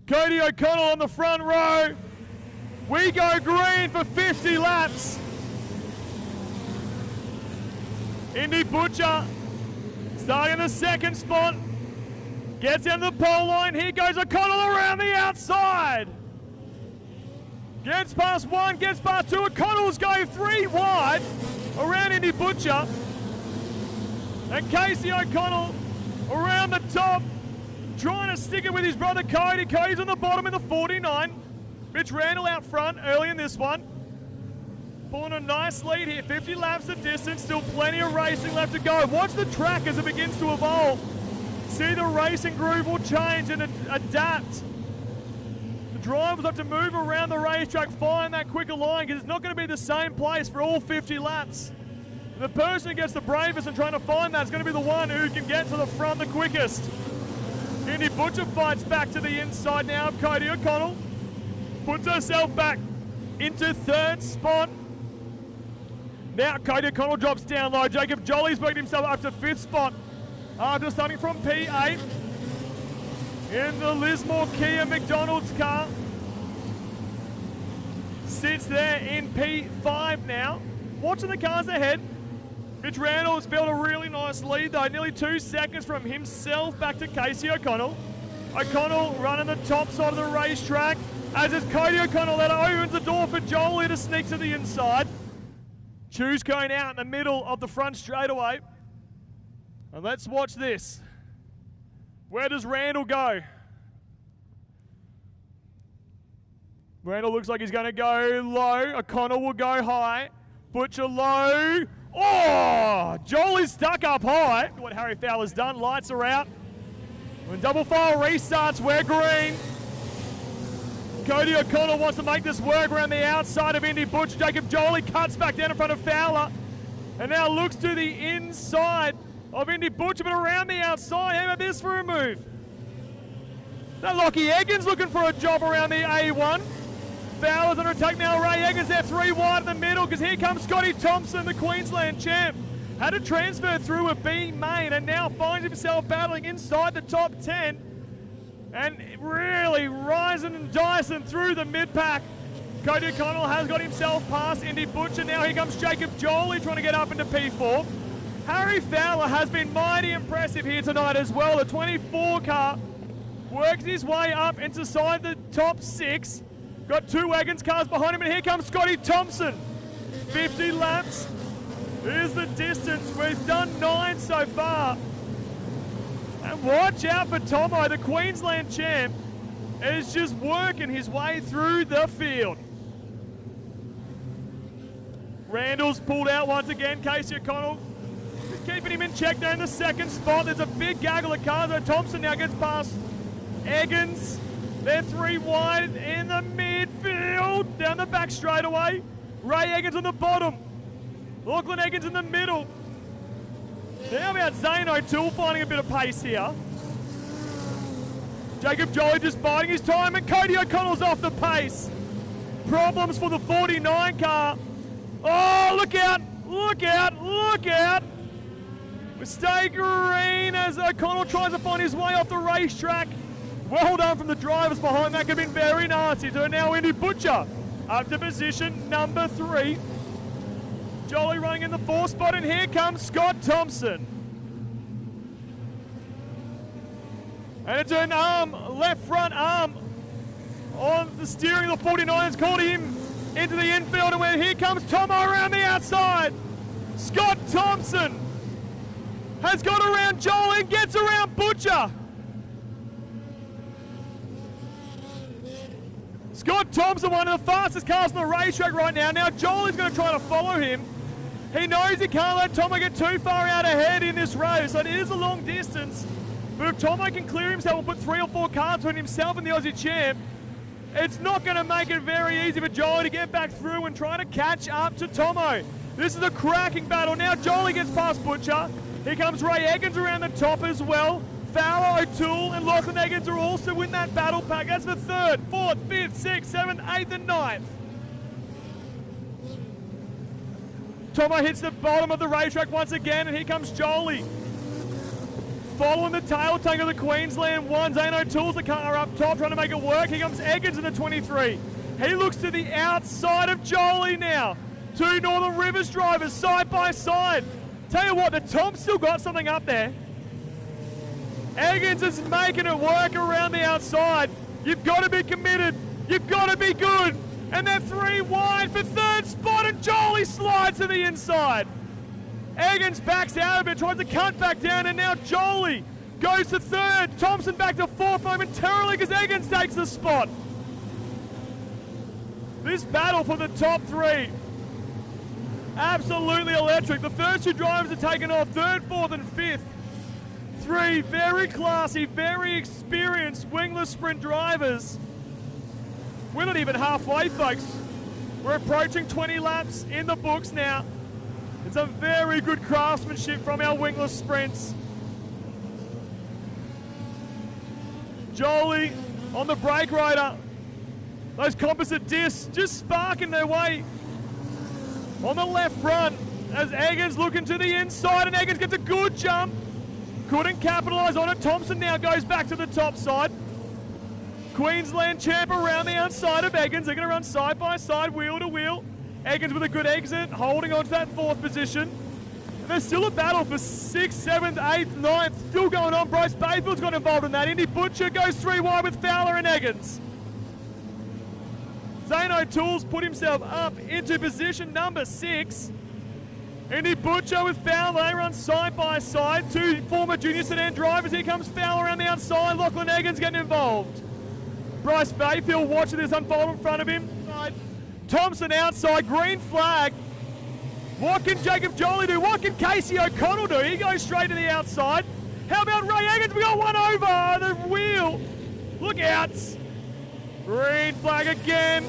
Cody O'Connell on the front row. We go green for 50 laps. Indy Butcher starting in the second spot. Gets down to the pole line. Here goes O'Connell around the outside. Gets past one, gets past two. O'Connell's going 3 wide around Indy Butcher. And Casey O'Connell around the top, trying to stick it with his brother Cody. Cody's on the bottom in the 49. Mitch Randall out front early in this one. Pulling a nice lead here, 50 laps of distance, still plenty of racing left to go. Watch the track as it begins to evolve. See the racing groove will change and adapt. The drivers have to move around the racetrack, find that quicker line, because it's not going to be the same place for all 50 laps. And the person who gets the bravest and trying to find that is going to be the one who can get to the front the quickest. Indy Butcher fights back to the inside now of Cody O'Connell. Puts herself back into third spot. Now Cody O'Connell drops down low. Jacob Jolly's worked himself up to fifth spot after starting from P8 in the Lismore Kia McDonald's car. Sits there in P5 now. Watching the cars ahead. Mitch Randall has built a really nice lead though, nearly 2 seconds from himself back to Casey O'Connell. O'Connell running the top side of the racetrack as it's Cody O'Connell that opens the door for Jolie to sneak to the inside. Choose going out in the middle of the front straightaway. And let's watch this. Where does Randall go? Randall looks like he's going to go low. O'Connell will go high. Butcher low. Oh! Jolie's stuck up high. What Harry Fowler's done. Lights are out. When double file restarts, we're green. Cody O'Connell wants to make this work around the outside of Indy Butcher. Jacob Jolie cuts back down in front of Fowler. And now looks to the inside of Indy Butcher, but around the outside. How about this for a move? That Lockie Eggins looking for a job around the A1. Fowler's under attack now. Ray Eggins there 3 wide in the middle because here comes Scotty Thompson, the Queensland champ. Had to transfer through a B main and now finds himself battling inside the top 10 and really rising and dicing through the mid-pack. Cody O'Connell has got himself past Indy Butcher. Now here comes Jacob Jolie trying to get up into P4. Harry Fowler has been mighty impressive here tonight as well. The 24 car works his way up inside the top 6. Got 2 Eggins cars behind him, and here comes Scotty Thompson. 50 laps. Here's the distance. We've done 9 so far. And watch out for Tomo, the Queensland champ, is just working his way through the field. Randall's pulled out once again. Casey O'Connell is keeping him in check there in the second spot. There's a big gaggle of cars. Thompson now gets past Eggins. They're 3 wide in the midfield. Down the back straightaway. Ray Eggins on the bottom. Lachlan Eggins in the middle. How about Zane O'Toole finding a bit of pace here? Jacob Jolie just biding his time, and Cody O'Connell's off the pace. Problems for the 49 car. Oh, look out, look out, look out. Mistake green as O'Connell tries to find his way off the racetrack. Well done from the drivers behind that, could have been very nasty. So now Indy Butcher up to position number 3. Jolie running in the 4th spot, and here comes Scott Thompson. And it's an arm, left front arm on the steering of the 49ers, caught him into the infield, and where here comes Tomo around the outside. Scott Thompson has got around Jolie and gets around Butcher. Scott Thompson, one of the fastest cars on the racetrack right now. Now Jolie's going to try to follow him. He knows he can't let Tomo get too far out ahead in this race, so it is a long distance. But if Tomo can clear himself and put 3 or 4 cars between himself and the Aussie champ, it's not going to make it very easy for Jolie to get back through and try to catch up to Tomo. This is a cracking battle. Now Jolie gets past Butcher. Here comes Ray Eggins around the top as well. Fowler, O'Toole, and Lachlan Eggins are also in that battle pack. That's the 3rd, 4th, 5th, 6th, 7th, 8th, and 9th. Tomo hits the bottom of the racetrack once again, and here comes Jolie. following the tail tank of the Queensland one. Zane O'Toole's the car up top trying to make it work. Here comes Eggins in the 23. He looks to the outside of Jolie now. Two Northern Rivers drivers side by side. Tell you what, the Tom's still got something up there. Eggins is making it work around the outside. You've got to be committed. You've got to be good. And they're 3 wide for third spot, and Jolie slides to the inside. Eggins backs out of it, tries to cut back down, and now Jolie goes to third. Thompson back to fourth momentarily because Eggins takes the spot. This battle for the top 3, absolutely electric. The first 2 drivers are taken off, third, fourth, and fifth. 3 very classy, very experienced wingless sprint drivers. We're not even halfway, folks. We're approaching 20 laps in the books now. It's a very good craftsmanship from our wingless sprints. Jolie on the brake rotor. Those composite discs just sparking their way on the left front as Eggins looking to the inside, and Eggins gets a good jump. Couldn't capitalise on it. Thompson now goes back to the top side. Queensland champ around the outside of Eggins. They're going to run side by side, wheel to wheel. Eggins with a good exit, holding on to that fourth position. And there's still a battle for 6th, 7th, 8th, 9th. Still going on. Bryce Bayfield's got involved in that. Indy Butcher goes 3 wide with Fowler and Eggins. Zane O'Toole's put himself up into position number 6. Indy Butcher with Fowler, they run side by side. 2 former junior sedan drivers. Here comes Fowler around the outside. Lachlan Eggins getting involved. Bryce Bayfield watching this unfold in front of him. Thompson outside, green flag. What can Jacob Jolie do? What can Casey O'Connell do? He goes straight to the outside. How about Ray Eggins? We got one over the wheel. Look out. Green flag again.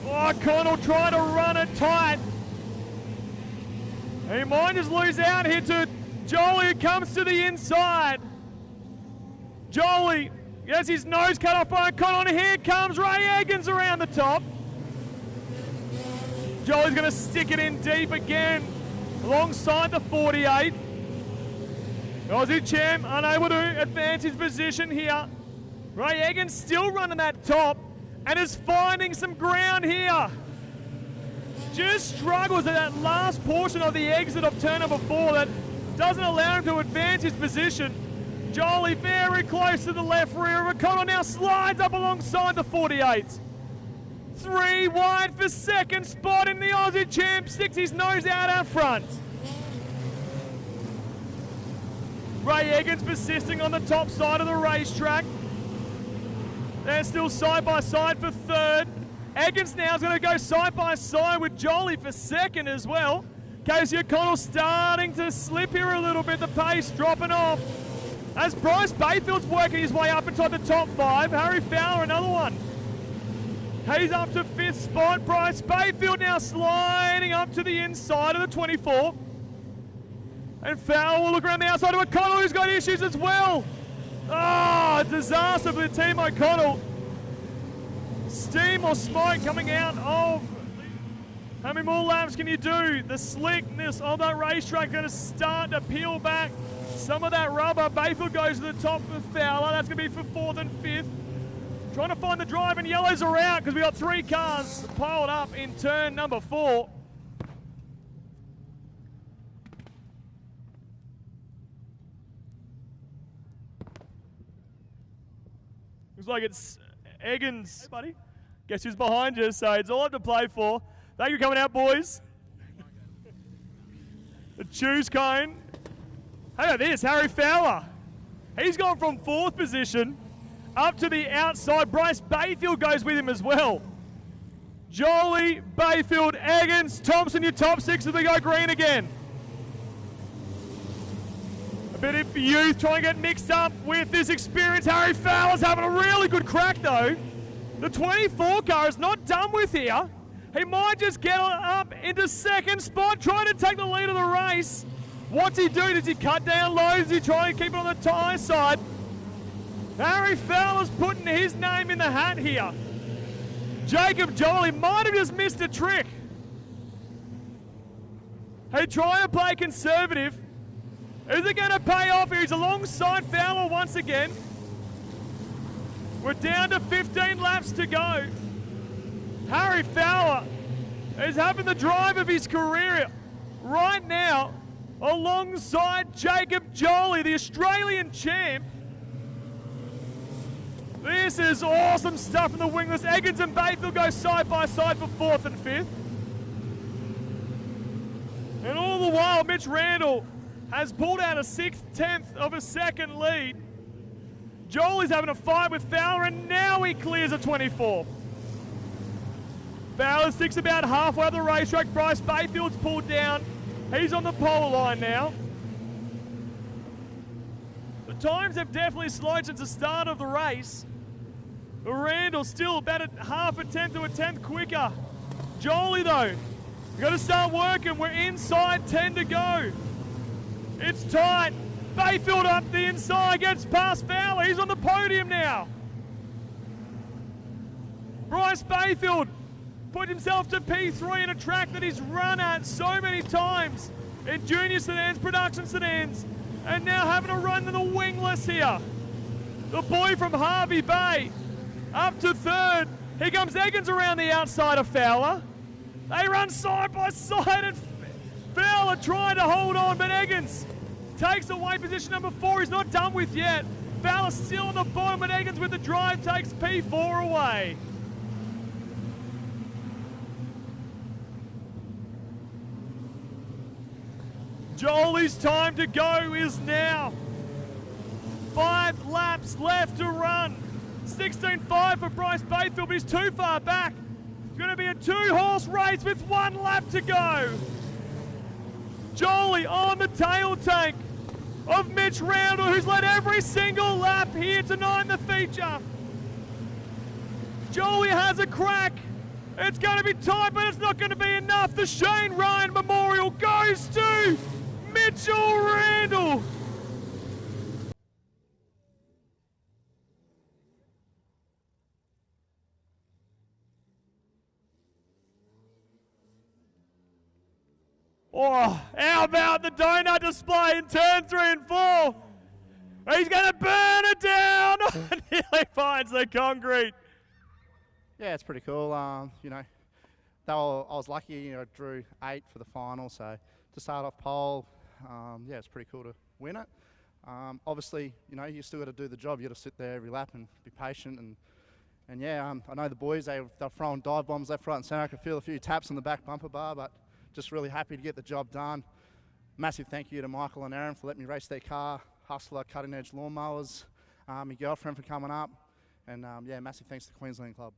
O'Connell trying to run it tight. He might just lose out here to Jolie, who comes to the inside. Jolie gets his nose cut off by O'Connell, and here comes Ray Eggins around the top. Jolie's going to stick it in deep again alongside the 48. Aussie champ unable to advance his position here. Ray Eggins still running that top and is finding some ground here. Just struggles at that last portion of the exit of turn number 4 that doesn't allow him to advance his position. Jolie very close to the left rear. O'Connell now slides up alongside the 48. 3 wide for second spot, and the Aussie champ sticks his nose out front. Ray Eggins persisting on the top side of the racetrack. They're still side by side for third. Eggins now is going to go side by side with Jolie for second as well. Casey O'Connell starting to slip here a little bit, the pace dropping off. As Bryce Bayfield's working his way up inside the top 5. Harry Fowler, another one. He's up to 5th spot. Bryce Bayfield now sliding up to the inside of the 24. And Fowler will look around the outside of O'Connell, who's got issues as well. Oh, disaster for the team O'Connell. Steam or smoke coming out of... How many more laps can you do? The slickness of that racetrack going to start to peel back some of that rubber. Bayfield goes to the top of Fowler. That's going to be for 4th and 5th. Trying to find the drive, and yellows are out because we got 3 cars piled up in turn number 4. Looks like it's Eggins. Hey, buddy. Guess who's behind you, so it's all I have to play for. Thank you for coming out, boys. The choose cone. How about this, Harry Fowler? He's gone from 4th position up to the outside. Bryce Bayfield goes with him as well. Jolie, Bayfield, Eggins, Thompson, your top 6 as we go green again. A bit of youth trying to get mixed up with this experience. Harry Fowler's having a really good crack though. The 24 car is not done with here. He might just get up into 2nd spot, trying to take the lead of the race. What's he do? Does he cut down low? Does he try and keep it on the tyre side? Harry Fowler's putting his name in the hat here. Jacob Jolie might have just missed a trick. He tried to play conservative. Is it going to pay off? He's alongside Fowler once again. We're down to 15 laps to go. Harry Fowler is having the drive of his career right now alongside Jacob Jolie, the Australian champ. This is awesome stuff from the Wingless. Eggins and Bayfield go side by side for 4th and 5th. And all the while, Mitch Randall has pulled out a 6/10 of a second lead. Jolie's having a fight with Fowler, and now he clears a 24. Fowler sticks about halfway up the racetrack. Bryce Bayfield's pulled down. He's on the pole line now. The times have definitely slowed since the start of the race. But Randall still about a half a tenth to a tenth quicker. Jolie though, we've got to start working. We're inside 10 to go. It's tight. Bayfield up the inside, gets past Fowler. He's on the podium now. Bryce Bayfield put himself to P3 in a track that he's run at so many times in junior sedans, production sedans, and now having a run in the wingless here. The boy from Harvey Bay up to 3rd. Here comes Eggins around the outside of Fowler. They run side by side, and Fowler trying to hold on, but Eggins takes away position number 4. He's not done with yet. Fowler still on the bottom, but Eggins with the drive takes P4 away. Jolie's time to go is now. 5 laps left to run. 16.5 for Bryce Bayfield, but he's too far back. It's going to be a 2-horse race with 1 lap to go. Jolie on the tail tank of Mitch Randall, who's led every single lap here tonight in the feature. Jolie has a crack. It's going to be tight, but it's not going to be enough. The Shane Ryan Memorial goes to Mitchell Randall. Oh, how about the donut display in turn 3 and 4? He's going to burn it down. Nearly finds the concrete. Yeah, it's pretty cool. You know, I was lucky. You know, drew 8 for the final, so to start off pole, yeah, it's pretty cool to win it. Obviously, you know, you still got to do the job. You got to sit there every lap and be patient. And yeah, I know the boys, they're throwing dive bombs left, right, and centre. I could feel a few taps on the back bumper bar, but just really happy to get the job done. Massive thank you to Michael and Aaron for letting me race their car. Hustler, Cutting Edge Lawnmowers, my girlfriend for coming up, and yeah, massive thanks to Queensland Club.